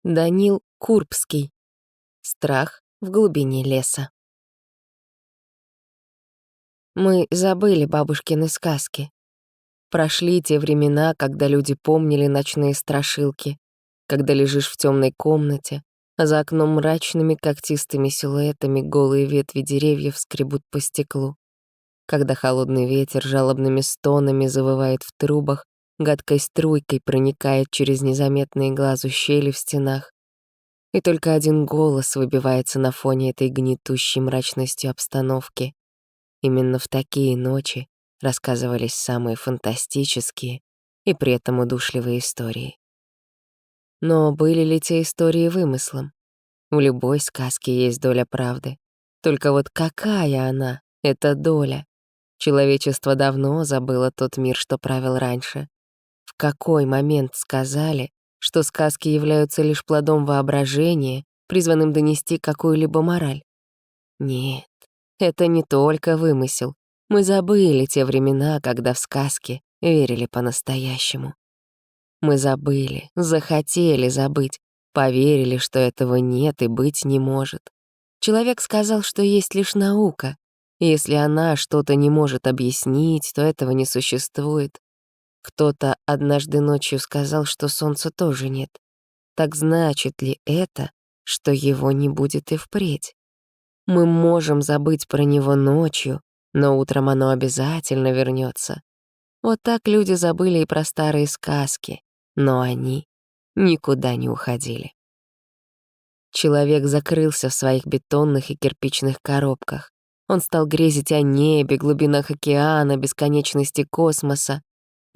Данил Курбский. Страх в глубине леса. Мы забыли бабушкины сказки. Прошли те времена, когда люди помнили ночные страшилки, когда лежишь в темной комнате, а за окном мрачными когтистыми силуэтами голые ветви деревьев скребут по стеклу, когда холодный ветер жалобными стонами завывает в трубах, гадкой струйкой проникает через незаметные глазу щели в стенах, и только один голос выбивается на фоне этой гнетущей мрачностью обстановки. Именно в такие ночи рассказывались самые фантастические и при этом удушливые истории. Но были ли те истории вымыслом? В любой сказке есть доля правды. Только вот какая она, эта доля? Человечество давно забыло тот мир, что правил раньше. В какой момент сказали, что сказки являются лишь плодом воображения, призванным донести какую-либо мораль? Нет, это не только вымысел. Мы забыли те времена, когда в сказки верили по-настоящему. Мы забыли, захотели забыть, поверили, что этого нет и быть не может. Человек сказал, что есть лишь наука, и если она что-то не может объяснить, то этого не существует. Кто-то однажды ночью сказал, что солнца тоже нет. Так значит ли это, что его не будет и впредь? Мы можем забыть про него ночью, но утром оно обязательно вернется. Вот так люди забыли и про старые сказки, но они никуда не уходили. Человек закрылся в своих бетонных и кирпичных коробках. Он стал грезить о небе, глубинах океана, бесконечности космоса.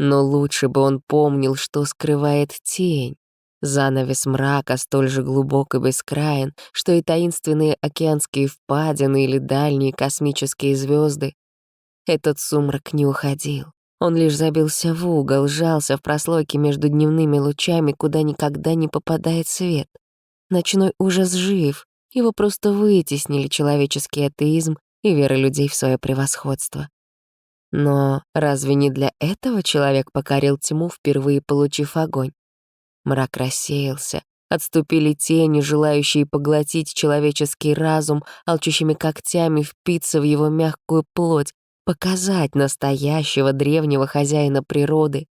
Но лучше бы он помнил, что скрывает тень. Занавес мрака столь же глубок и бескраен, что и таинственные океанские впадины или дальние космические звезды. Этот сумрак не уходил. Он лишь забился в угол, сжался в прослойке между дневными лучами, куда никогда не попадает свет. Ночной ужас жив, его просто вытеснили человеческий атеизм и вера людей в свое превосходство. Но разве не для этого человек покорил тьму, впервые получив огонь? Мрак рассеялся, отступили тени, желающие поглотить человеческий разум, алчущими когтями впиться в его мягкую плоть, показать настоящего древнего хозяина природы.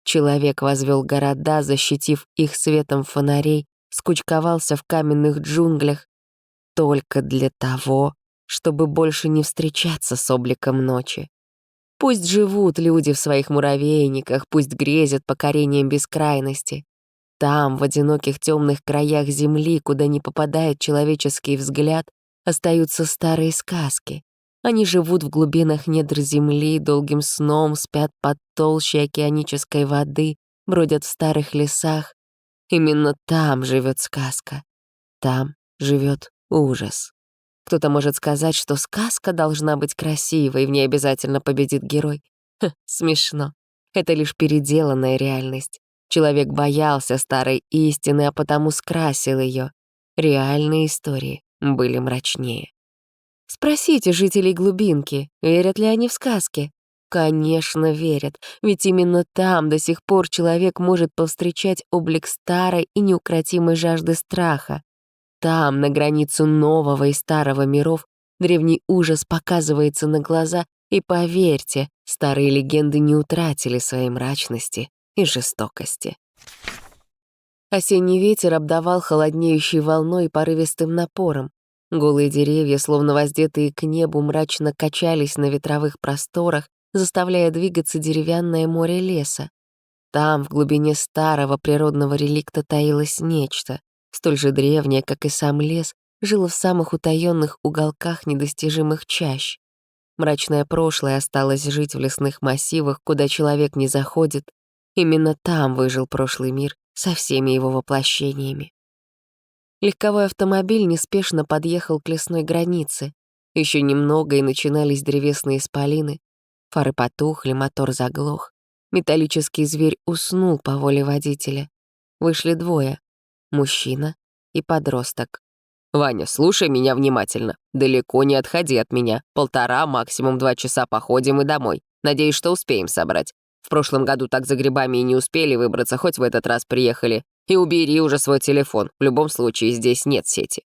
Человек возвел города, защитив их светом фонарей, скучковался в каменных джунглях только для того, чтобы больше не встречаться с обликом ночи. Пусть живут люди в своих муравейниках, пусть грезят покорением бескрайности. Там, в одиноких темных краях земли, куда не попадает человеческий взгляд, остаются старые сказки. Они живут в глубинах недр земли, долгим сном спят под толщей океанической воды, бродят в старых лесах. Именно там живет сказка. Там живет ужас. Кто-то может сказать, что сказка должна быть красивой, в ней обязательно победит герой. Смешно. Это лишь переделанная реальность. Человек боялся старой истины, а потому скрасил ее. Реальные истории были мрачнее. Спросите жителей глубинки, верят ли они в сказки? Конечно, верят, ведь именно там до сих пор человек может повстречать облик старой и неукротимой жажды страха. Там, на границу нового и старого миров, древний ужас показывается на глаза, и поверьте, старые легенды не утратили своей мрачности и жестокости. Осенний ветер обдавал холоднеющей волной и порывистым напором. Голые деревья, словно воздетые к небу, мрачно качались на ветровых просторах, заставляя двигаться деревянное море леса. Там, в глубине старого природного реликта, таилось нечто, столь же древнее, как и сам лес, жило в самых утаённых уголках недостижимых чащ. Мрачное прошлое осталось жить в лесных массивах, куда человек не заходит. Именно там выжил прошлый мир со всеми его воплощениями. Легковой автомобиль неспешно подъехал к лесной границе. Еще немного, и начинались древесные исполины. Фары потухли, мотор заглох. Металлический зверь уснул по воле водителя. Вышли двое — мужчина и подросток. «Ваня, слушай меня внимательно. Далеко не отходи от меня. 1,5, максимум 2 часа походим и домой. Надеюсь, что успеем собрать. В прошлом году так за грибами и не успели выбраться, хоть в этот раз приехали. И убери уже свой телефон, в любом случае здесь нет сети».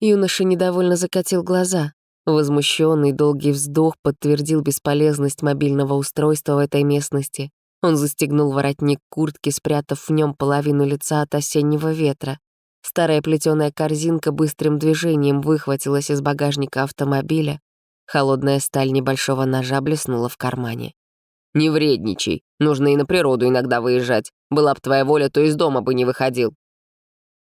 Юноша недовольно закатил глаза. Возмущенный долгий вздох подтвердил бесполезность мобильного устройства в этой местности. Он застегнул воротник куртки, спрятав в нем половину лица от осеннего ветра. Старая плетеная корзинка быстрым движением выхватилась из багажника автомобиля. Холодная сталь небольшого ножа блеснула в кармане. «Не вредничай, нужно и на природу иногда выезжать. Была б твоя воля, то из дома бы не выходил».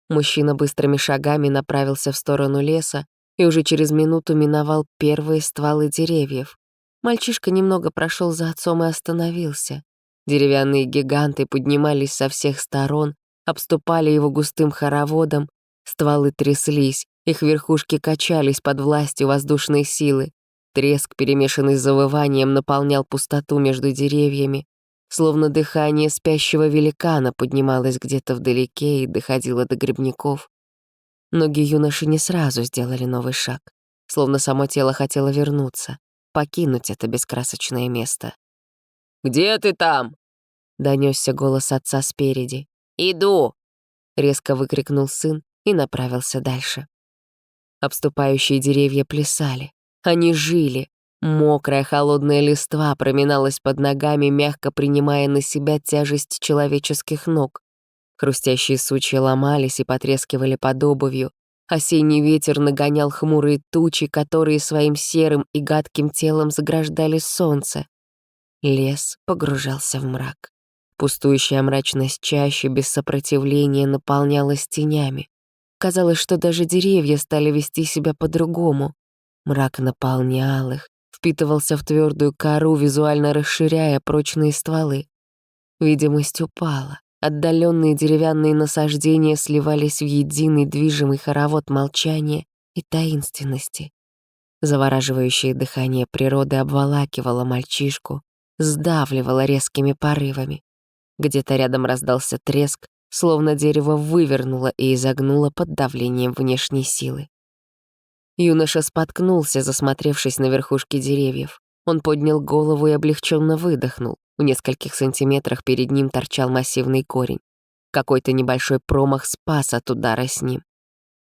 Мужчина быстрыми шагами направился в сторону леса и уже через минуту миновал первые стволы деревьев. Мальчишка немного прошел за отцом и остановился. Деревянные гиганты поднимались со всех сторон, обступали его густым хороводом, стволы тряслись, их верхушки качались под властью воздушной силы. Треск, перемешанный с завыванием, наполнял пустоту между деревьями, словно дыхание спящего великана поднималось где-то вдалеке и доходило до грибников. Ноги юноши не сразу сделали новый шаг, словно само тело хотело вернуться, покинуть это бескрасочное место. «Где ты там?» — донёсся голос отца спереди. «Иду!» — резко выкрикнул сын и направился дальше. Обступающие деревья плясали. Они жили. Мокрая холодная листва проминалась под ногами, мягко принимая на себя тяжесть человеческих ног. Хрустящие сучья ломались и потрескивали под обувью. Осенний ветер нагонял хмурые тучи, которые своим серым и гадким телом заграждали солнце. Лес погружался в мрак. Пустующая мрачность чаще без сопротивления наполнялась тенями. Казалось, что даже деревья стали вести себя по-другому. Мрак наполнял их, впитывался в твердую кору, визуально расширяя прочные стволы. Видимость упала. Отдаленные деревянные насаждения сливались в единый движимый хоровод молчания и таинственности. Завораживающее дыхание природы обволакивало мальчишку, сдавливало резкими порывами. Где-то рядом раздался треск, словно дерево вывернуло и изогнуло под давлением внешней силы. Юноша споткнулся, засмотревшись на верхушки деревьев. Он поднял голову и облегченно выдохнул. В нескольких сантиметрах перед ним торчал массивный корень. Какой-то небольшой промах спас от удара с ним.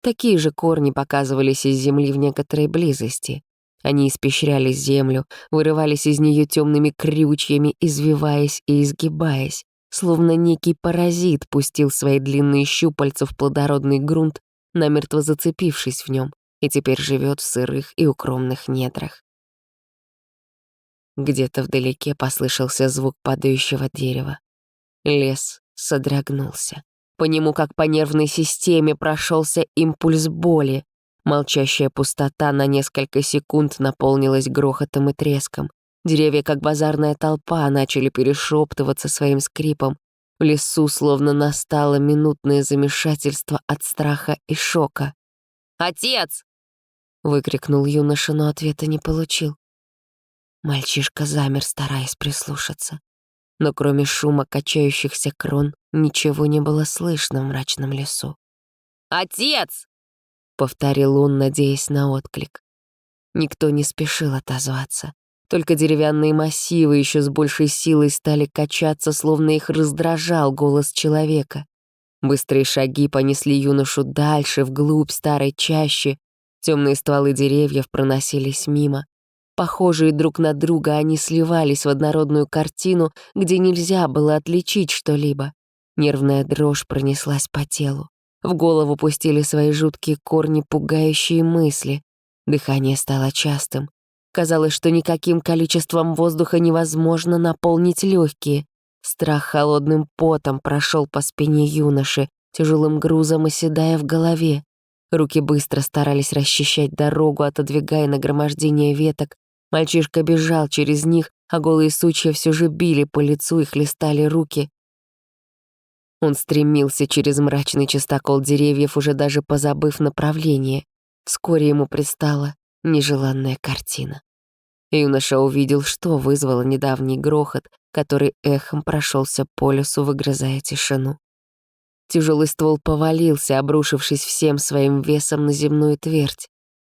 Такие же корни показывались из земли в некоторой близости. Они испещряли землю, вырывались из нее темными крючьями, извиваясь и изгибаясь, словно некий паразит пустил свои длинные щупальца в плодородный грунт, намертво зацепившись в нем, и теперь живет в сырых и укромных недрах. Где-то вдалеке послышался звук падающего дерева. Лес содрогнулся. По нему, как по нервной системе, прошелся импульс боли. Молчащая пустота на несколько секунд наполнилась грохотом и треском. Деревья, как базарная толпа, начали перешептываться своим скрипом. В лесу словно настало минутное замешательство от страха и шока. «Отец!» — выкрикнул юноша, но ответа не получил. Мальчишка замер, стараясь прислушаться. Но кроме шума качающихся крон ничего не было слышно в мрачном лесу. «Отец!» — повторил он, надеясь на отклик. Никто не спешил отозваться. Только деревянные массивы еще с большей силой стали качаться, словно их раздражал голос человека. Быстрые шаги понесли юношу дальше, вглубь старой чащи. Темные стволы деревьев проносились мимо. Похожие друг на друга, они сливались в однородную картину, где нельзя было отличить что-либо. Нервная дрожь пронеслась по телу. В голову пустили свои жуткие корни пугающие мысли. Дыхание стало частым. Казалось, что никаким количеством воздуха невозможно наполнить легкие. Страх холодным потом прошел по спине юноши, тяжелым грузом оседая в голове. Руки быстро старались расчищать дорогу, отодвигая нагромождение веток. Мальчишка бежал через них, а голые сучья все же били по лицу и хлестали руки. Он стремился через мрачный чистокол деревьев, уже даже позабыв направление. Вскоре ему предстала нежеланная картина. Юноша увидел, что вызвало недавний грохот, который эхом прошелся по лесу, выгрызая тишину. Тяжелый ствол повалился, обрушившись всем своим весом на земную твердь.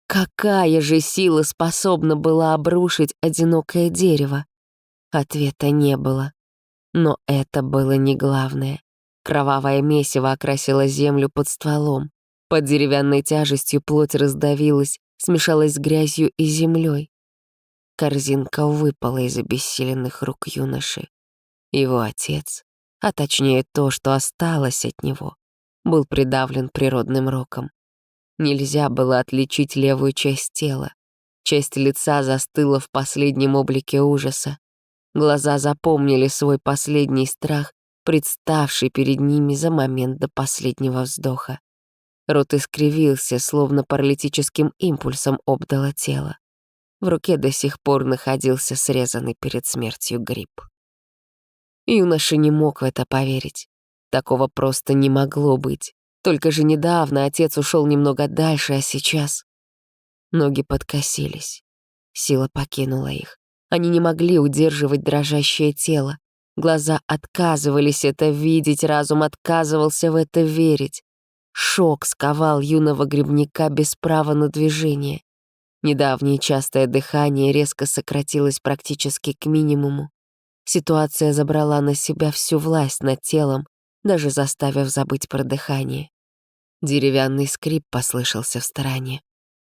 Какая же сила способна была обрушить одинокое дерево? Ответа не было. Но это было не главное. Кровавое месиво окрасило землю под стволом. Под деревянной тяжестью плоть раздавилась, смешалась с грязью и землей. Корзинка выпала из обессиленных рук юноши. Его отец, а точнее то, что осталось от него, был придавлен природным роком. Нельзя было отличить левую часть тела. Часть лица застыла в последнем облике ужаса. Глаза запомнили свой последний страх, представший перед ними за момент до последнего вздоха. Рот искривился, словно паралитическим импульсом обдало тело. В руке до сих пор находился срезанный перед смертью гриб. Юноша не мог в это поверить. Такого просто не могло быть. Только же недавно отец ушел немного дальше, а сейчас... Ноги подкосились. Сила покинула их. Они не могли удерживать дрожащее тело. Глаза отказывались это видеть, разум отказывался в это верить. Шок сковал юного грибника без права на движение. Недавнее частое дыхание резко сократилось практически к минимуму. Ситуация забрала на себя всю власть над телом, даже заставив забыть про дыхание. Деревянный скрип послышался в стороне.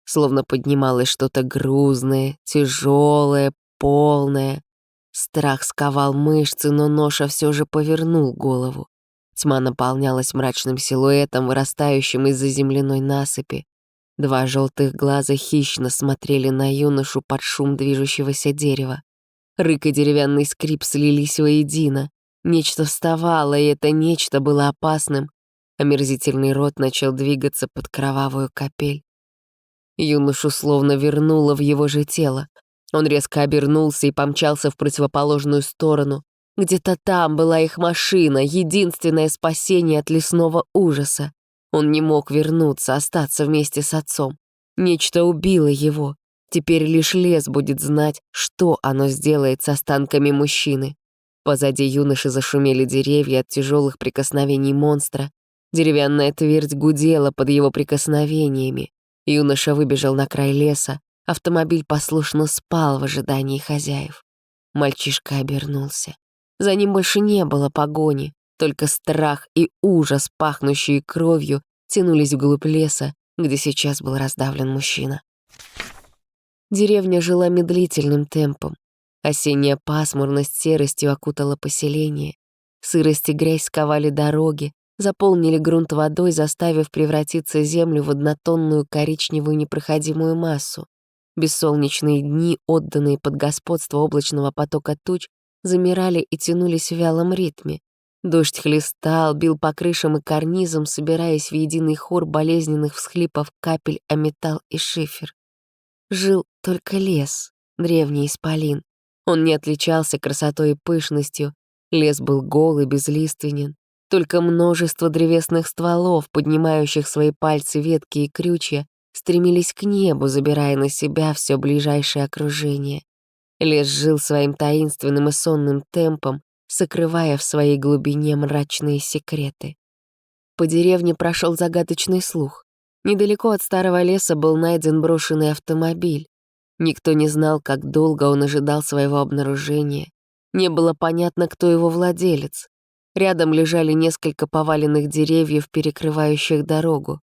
Словно поднималось что-то грузное, тяжелое, полное. Страх сковал мышцы, но ноша все же повернул голову. Тьма наполнялась мрачным силуэтом, вырастающим из-за земляной насыпи. Два желтых глаза хищно смотрели на юношу под шум движущегося дерева. Рык и деревянный скрип слились воедино. Нечто вставало, и это нечто было опасным. Омерзительный рот начал двигаться под кровавую капель. Юношу словно вернуло в его же тело. Он резко обернулся и помчался в противоположную сторону. Где-то там была их машина, единственное спасение от лесного ужаса. Он не мог вернуться, остаться вместе с отцом. Нечто убило его. Теперь лишь лес будет знать, что оно сделает с останками мужчины. Позади юноши зашумели деревья от тяжелых прикосновений монстра. Деревянная твердь гудела под его прикосновениями. Юноша выбежал на край леса. Автомобиль послушно спал в ожидании хозяев. Мальчишка обернулся. За ним больше не было погони. Только страх и ужас, пахнущие кровью, тянулись вглубь леса, где сейчас был раздавлен мужчина. Деревня жила медлительным темпом. Осенняя пасмурность серостью окутала поселение. Сырость и грязь сковали дороги, заполнили грунт водой, заставив превратиться землю в однотонную коричневую непроходимую массу. Бессолнечные дни, отданные под господство облачного потока туч, замирали и тянулись в вялом ритме. Дождь хлестал, бил по крышам и карнизам, собираясь в единый хор болезненных всхлипов капель о металл и шифер. Жил только лес, древний исполин. Он не отличался красотой и пышностью. Лес был гол и безлиственен. Только множество древесных стволов, поднимающих свои пальцы ветки и крючья, стремились к небу, забирая на себя все ближайшее окружение. Лес жил своим таинственным и сонным темпом, сокрывая в своей глубине мрачные секреты. По деревне прошел загадочный слух. Недалеко от старого леса был найден брошенный автомобиль. Никто не знал, как долго он ожидал своего обнаружения. Не было понятно, кто его владелец. Рядом лежали несколько поваленных деревьев, перекрывающих дорогу.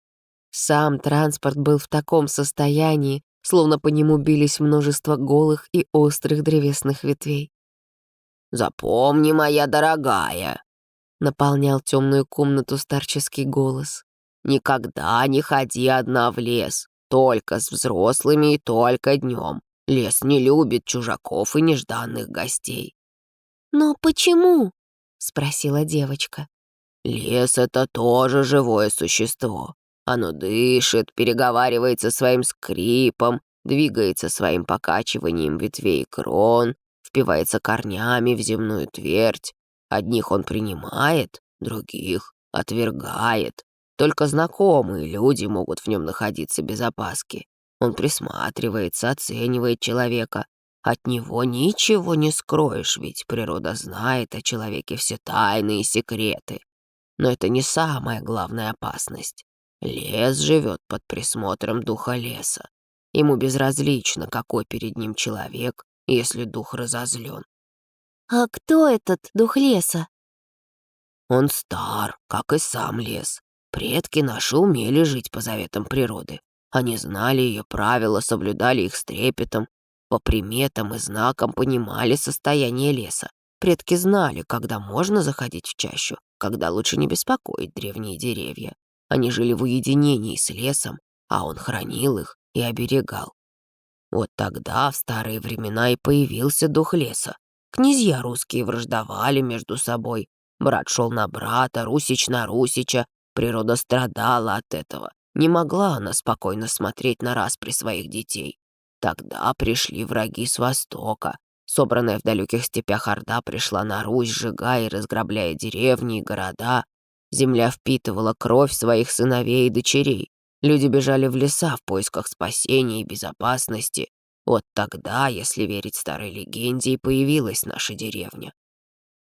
Сам транспорт был в таком состоянии, словно по нему бились множество голых и острых древесных ветвей. «Запомни, моя дорогая», — наполнял темную комнату старческий голос. «никогда не ходи одна в лес, только с взрослыми и только днем. Лес не любит чужаков и нежданных гостей». «Но почему?» — спросила девочка. «Лес — это тоже живое существо. Оно дышит, переговаривается своим скрипом, двигается своим покачиванием ветвей и крон, впивается корнями в земную твердь. Одних он принимает, других отвергает. Только знакомые люди могут в нем находиться без опаски. Он присматривается, оценивает человека. От него ничего не скроешь, ведь природа знает о человеке все тайны и секреты. Но это не самая главная опасность. Лес живет под присмотром духа леса. Ему безразлично, какой перед ним человек, если дух разозлен. «А кто этот дух леса?» Он стар, как и сам лес. Предки наши умели жить по заветам природы. Они знали ее правила, соблюдали их с трепетом, по приметам и знакам понимали состояние леса. Предки знали, когда можно заходить в чащу, когда лучше не беспокоить древние деревья. Они жили в уединении с лесом, а он хранил их и оберегал. Вот тогда, в старые времена, и появился дух леса. Князья русские враждовали между собой. Брат шел на брата, русич на русича. Природа страдала от этого. Не могла она спокойно смотреть на распри своих детей. Тогда пришли враги с востока. Собранная в далеких степях орда пришла на Русь, сжигая и разграбляя деревни и города. Земля впитывала кровь своих сыновей и дочерей. Люди бежали в леса в поисках спасения и безопасности. Вот тогда, если верить старой легенде, и появилась наша деревня.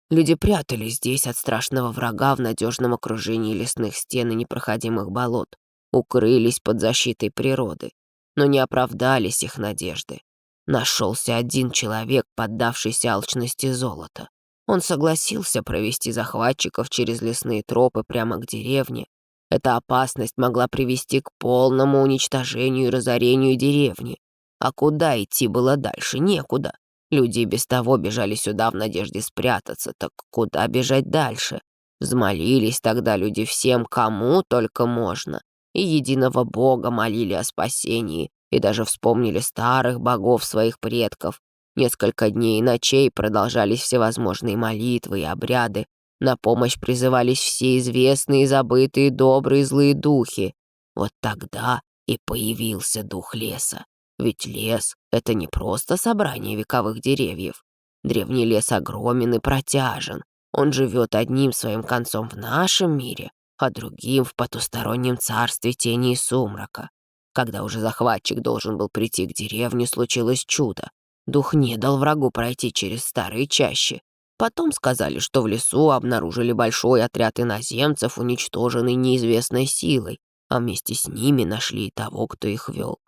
Люди прятались здесь от страшного врага в надежном окружении лесных стен и непроходимых болот, укрылись под защитой природы, но не оправдались их надежды. Нашелся один человек, поддавшийся алчности золота. Он согласился провести захватчиков через лесные тропы прямо к деревне. Эта опасность могла привести к полному уничтожению и разорению деревни. А куда идти было дальше? Некуда. Люди без того бежали сюда в надежде спрятаться, так куда бежать дальше? Взмолились тогда люди всем, кому только можно, и единого Бога молили о спасении, и даже вспомнили старых богов своих предков. Несколько дней и ночей продолжались всевозможные молитвы и обряды. На помощь призывались все известные, забытые, добрые, злые духи. Вот тогда и появился дух леса. Ведь лес — это не просто собрание вековых деревьев. Древний лес огромен и протяжен. Он живет одним своим концом в нашем мире, а другим в потустороннем царстве тени и сумрака. Когда уже захватчик должен был прийти к деревне, случилось чудо. Дух не дал врагу пройти через старые чащи. Потом сказали, что в лесу обнаружили большой отряд иноземцев, уничтоженный неизвестной силой, а вместе с ними нашли и того, кто их вел.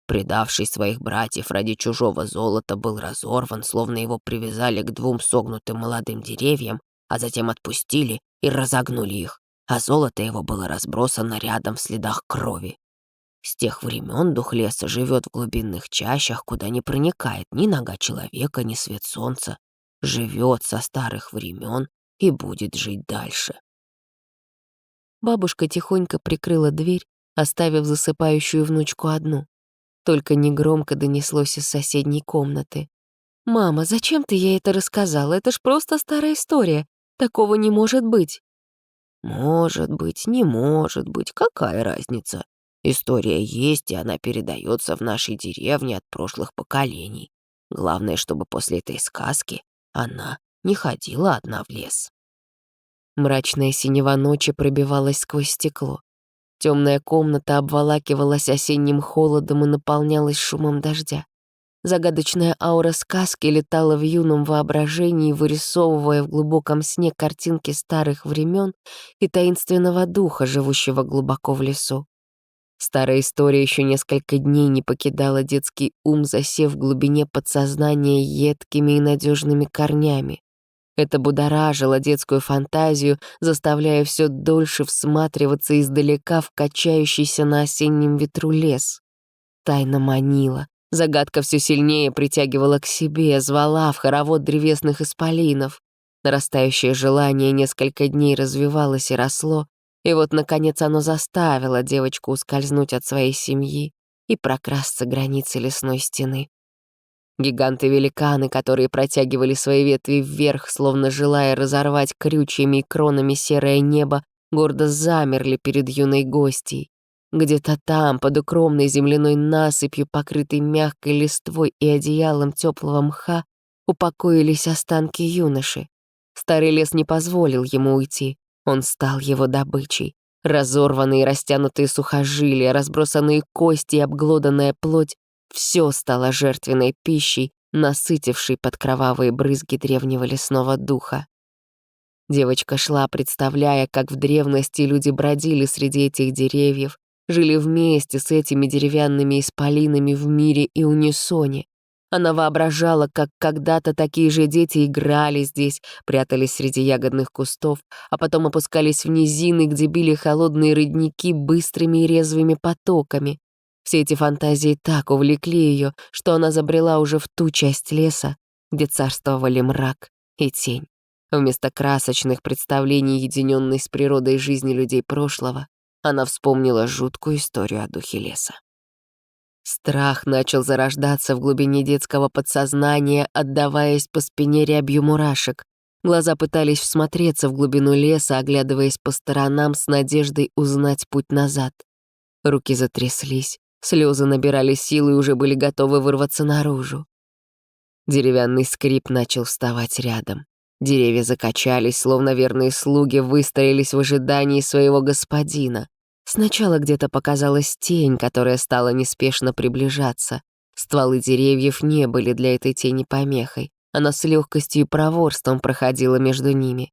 Предавший своих братьев ради чужого золота был разорван, словно его привязали к двум согнутым молодым деревьям, а затем отпустили и разогнули их, а золото его было разбросано рядом в следах крови. С тех времен дух леса живет в глубинных чащах, куда не проникает ни нога человека, ни свет солнца. Живет со старых времен и будет жить дальше. Бабушка тихонько прикрыла дверь, оставив засыпающую внучку одну. Только негромко донеслось из соседней комнаты. «Мама, зачем ты ей это рассказала? Это ж просто старая история. Такого не может быть». Может быть, не может быть, какая разница? История есть, и она передается в нашей деревне от прошлых поколений. Главное, чтобы после этой сказки она не ходила одна в лес. Мрачная синева ночи пробивалась сквозь стекло. Темная комната обволакивалась осенним холодом и наполнялась шумом дождя. Загадочная аура сказки летала в юном воображении, вырисовывая в глубоком сне картинки старых времен и таинственного духа, живущего глубоко в лесу. Старая история еще несколько дней не покидала детский ум, засев в глубине подсознания едкими и надежными корнями. Это будоражило детскую фантазию, заставляя все дольше всматриваться издалека в качающийся на осеннем ветру лес. Тайна манила, загадка все сильнее притягивала к себе, звала в хоровод древесных исполинов. Нарастающее желание несколько дней развивалось и росло, и вот, наконец, оно заставило девочку ускользнуть от своей семьи и прокрасться границы лесной стены. Гиганты-великаны, которые протягивали свои ветви вверх, словно желая разорвать крючьями и кронами серое небо, гордо замерли перед юной гостьей. Где-то там, под укромной земляной насыпью, покрытой мягкой листвой и одеялом теплого мха, упокоились останки юноши. Старый лес не позволил ему уйти, он стал его добычей. Разорванные и растянутые сухожилия, разбросанные кости и обглоданная плоть — все стало жертвенной пищей, насытившей под кровавые брызги древнего лесного духа. Девочка шла, представляя, как в древности люди бродили среди этих деревьев, жили вместе с этими деревянными исполинами в мире и унисоне. Она воображала, как когда-то такие же дети играли здесь, прятались среди ягодных кустов, а потом опускались в низины, где били холодные родники быстрыми и резвыми потоками. Все эти фантазии так увлекли ее, что она забрела уже в ту часть леса, где царствовали мрак и тень. Вместо красочных представлений, единенной с природой жизни людей прошлого, она вспомнила жуткую историю о духе леса. Страх начал зарождаться в глубине детского подсознания, отдаваясь по спине рябью мурашек. Глаза пытались всмотреться в глубину леса, оглядываясь по сторонам с надеждой узнать путь назад. Руки затряслись, слезы набирали силы и уже были готовы вырваться наружу. Деревянный скрип начал вставать рядом. Деревья закачались, словно верные слуги выстроились в ожидании своего господина. Сначала где-то показалась тень, которая стала неспешно приближаться. Стволы деревьев не были для этой тени помехой. Она с легкостью и проворством проходила между ними.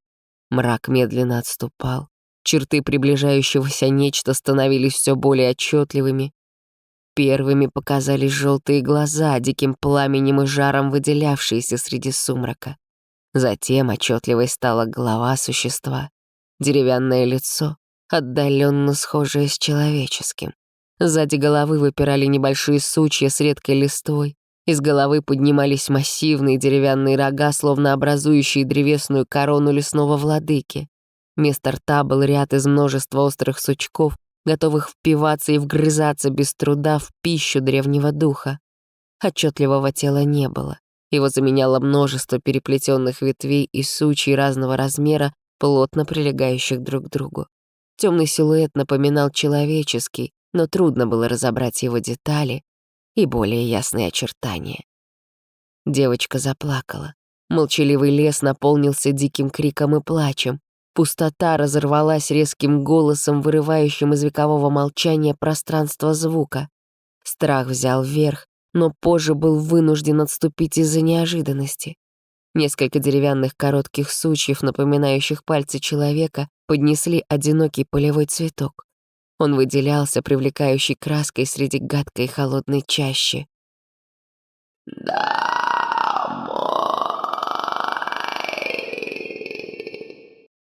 Мрак медленно отступал. Черты приближающегося нечто становились все более отчетливыми. Первыми показались желтые глаза, диким пламенем и жаром выделявшиеся среди сумрака. Затем отчетливой стала голова существа, деревянное лицо, отдаленно схожее с человеческим. Сзади головы выпирали небольшие сучья с редкой листвой. Из головы поднимались массивные деревянные рога, словно образующие древесную корону лесного владыки. Вместо рта был ряд из множества острых сучков, готовых впиваться и вгрызаться без труда в пищу древнего духа. Отчетливого тела не было. Его заменяло множество переплетенных ветвей и сучий разного размера, плотно прилегающих друг к другу. Темный силуэт напоминал человеческий, но трудно было разобрать его детали и более ясные очертания. Девочка заплакала. Молчаливый лес наполнился диким криком и плачем. Пустота разорвалась резким голосом, вырывающим из векового молчания пространство звука. Страх взял верх, но позже был вынужден отступить из-за неожиданности. Несколько деревянных коротких сучьев, напоминающих пальцы человека, поднесли одинокий полевой цветок. Он выделялся привлекающей краской среди гадкой холодной чащи.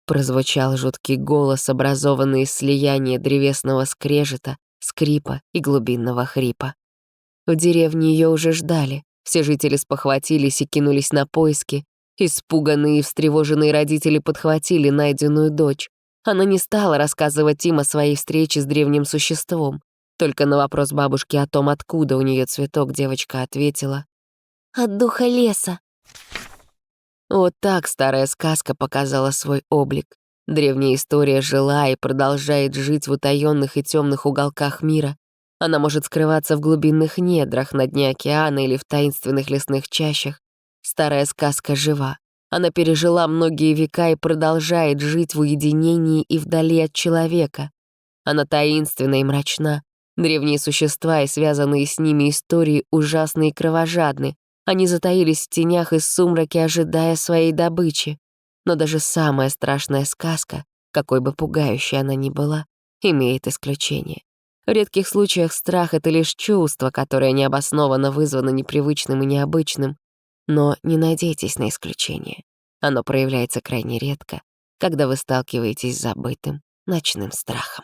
Прозвучал жуткий голос, образованный из слияния древесного скрежета, скрипа и глубинного хрипа. В деревне ее уже ждали. Все жители спохватились и кинулись на поиски. Испуганные и встревоженные родители подхватили найденную дочь. Она не стала рассказывать им о своей встрече с древним существом. Только на вопрос бабушки о том, откуда у нее цветок, девочка ответила: «От духа леса». Вот так старая сказка показала свой облик. Древняя история жила и продолжает жить в утаённых и темных уголках мира. Она может скрываться в глубинных недрах, на дне океана или в таинственных лесных чащах. Старая сказка жива. Она пережила многие века и продолжает жить в уединении и вдали от человека. Она таинственна и мрачна. Древние существа и связанные с ними истории ужасны и кровожадны. Они затаились в тенях и сумраке, ожидая своей добычи. Но даже самая страшная сказка, какой бы пугающей она ни была, имеет исключение. В редких случаях страх — это лишь чувство, которое необоснованно вызвано непривычным и необычным. Но не надейтесь на исключение. Оно проявляется крайне редко, когда вы сталкиваетесь с забытым ночным страхом.